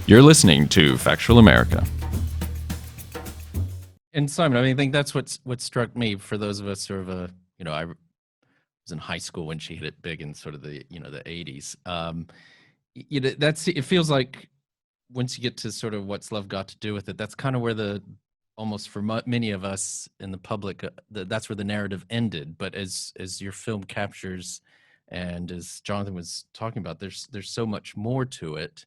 You're listening to Factual America. And Simon, I mean, I think that's what struck me for those of us sort of I was in high school when she hit it big in sort of the 80s. It feels like once you get to sort of What's Love Got to Do with It, that's kind of where almost for many of us in the public, that's where the narrative ended. But as your film captures, and as Jonathan was talking about, there's so much more to it.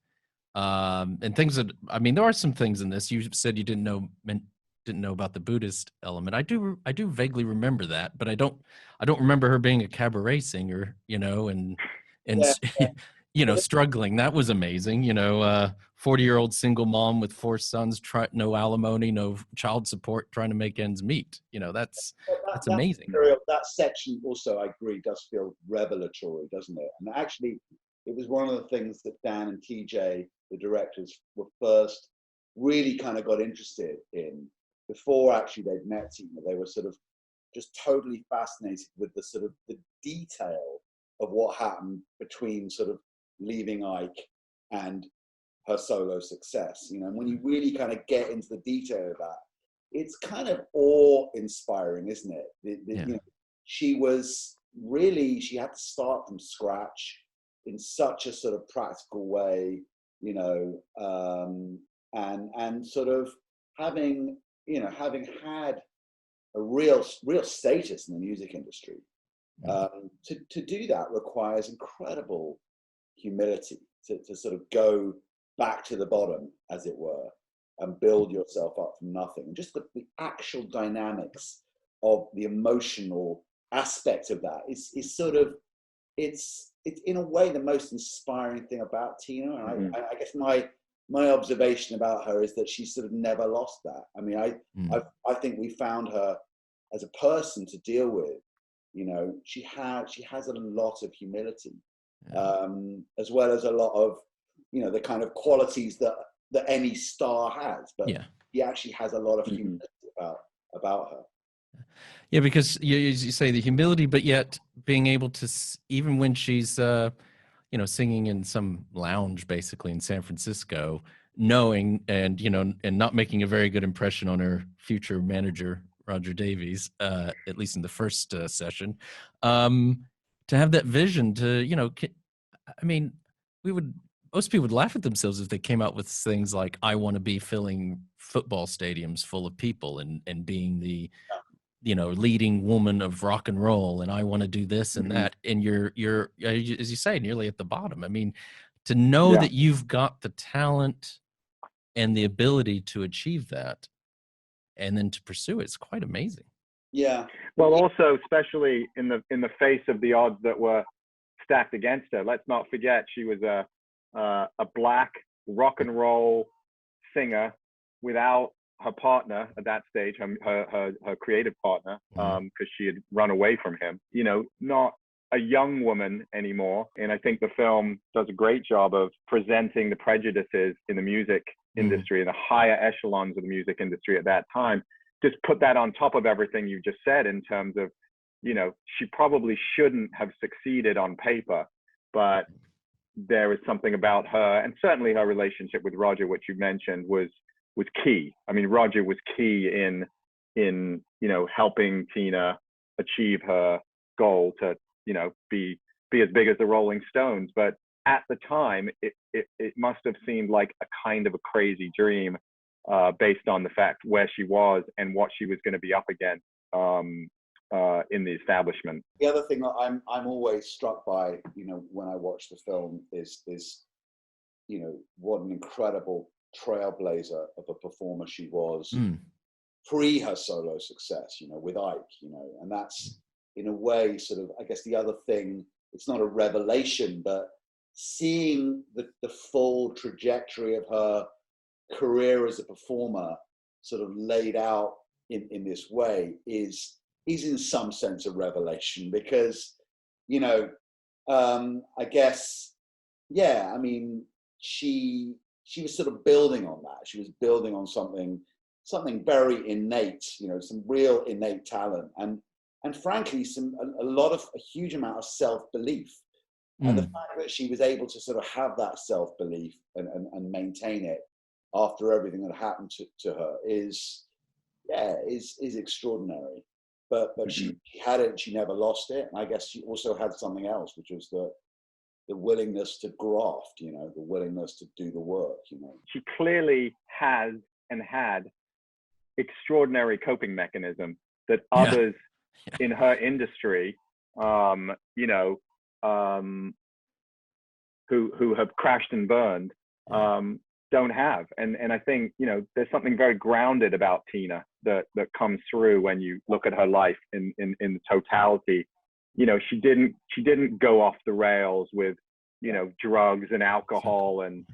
And things that, I mean, there are some things in this. You said you didn't know about the Buddhist element. I do vaguely remember that, but I don't remember her being a cabaret singer, and Yeah. struggling. That was amazing. 40-year-old single mom with 4 sons, no alimony, no child support, trying to make ends meet. That's amazing. That section also, I agree, does feel revelatory, doesn't it? And actually, it was one of the things that Dan and TJ, the directors, were first really kind of got interested in before actually they'd met Tina. They were sort of just totally fascinated with the sort of the detail of what happened between sort of leaving Ike and her solo success. And when you really kind of get into the detail of that, it's kind of awe-inspiring, isn't it? She had to start from scratch in such a sort of practical way, and sort of having had a real status in the music industry. To do that requires incredible humility to sort of go back to the bottom, as it were, and build yourself up from nothing. And just the actual dynamics of the emotional aspect of that is sort of, it's in a way the most inspiring thing about Tina. And I guess my observation about her is that she sort of never lost that. I mean, I think we found her as a person to deal with. She has a lot of humility, as well as a lot of, the kind of qualities that any star has. But she actually has a lot of humility about her. Yeah, because as you say, the humility, but yet being able to, even when she's, singing in some lounge, basically in San Francisco, knowing and not making a very good impression on her future manager, Roger Davies, at least in the first session, to have that vision to, I mean, most people would laugh at themselves if they came out with things like, I want to be filling football stadiums full of people and being the, leading woman of rock and roll, and I want to do this and that. And you're, as you say, nearly at the bottom. I mean, to know that you've got the talent and the ability to achieve that, and then to pursue it, it's quite amazing. Yeah. Well, also, especially in the face of the odds that were stacked against her. Let's not forget she was a black rock and roll singer without her partner at that stage, her creative partner, because she had run away from him. Not a young woman anymore. And I think the film does a great job of presenting the prejudices in the music industry and the higher echelons of the music industry at that time. Just put that on top of everything you just said in terms of, she probably shouldn't have succeeded on paper, but there is something about her, and certainly her relationship with Roger, which you mentioned, was key. I mean, Roger was key in helping Tina achieve her goal to be as big as the Rolling Stones. But at the time, it must have seemed like a kind of a crazy dream, based on the fact where she was and what she was going to be up against in the establishment. The other thing that I'm always struck by, when I watch the film is what an incredible trailblazer of a performer she was pre her solo success, with Ike, and that's in a way sort of, I guess, the other thing. It's not a revelation, but seeing the full trajectory of her career as a performer sort of laid out in this way is in some sense a revelation, because I guess I mean she was sort of building on that. She was building on something very innate, some real innate talent, and frankly a huge amount of self-belief. And the fact that she was able to sort of have that self-belief and and maintain it after everything that happened to her is extraordinary. But she had it, she never lost it. And I guess she also had something else, which was the willingness to graft, the willingness to do the work, She clearly has and had extraordinary coping mechanism that others in her industry, who have crashed and burned, don't have. And I think, there's something very grounded about Tina that comes through when you look at her life in the totality. She didn't go off the rails with, drugs and alcohol and,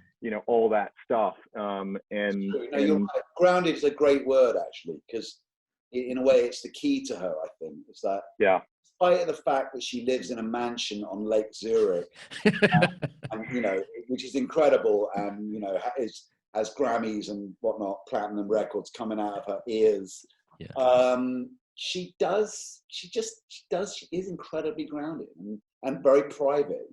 all that stuff. And you're right. Grounded is a great word, actually, because in a way it's the key to her, I think. It's that, despite the fact that she lives in a mansion on Lake Zurich, and which is incredible, and has Grammys and whatnot, platinum records coming out of her ears. She is incredibly grounded and very private.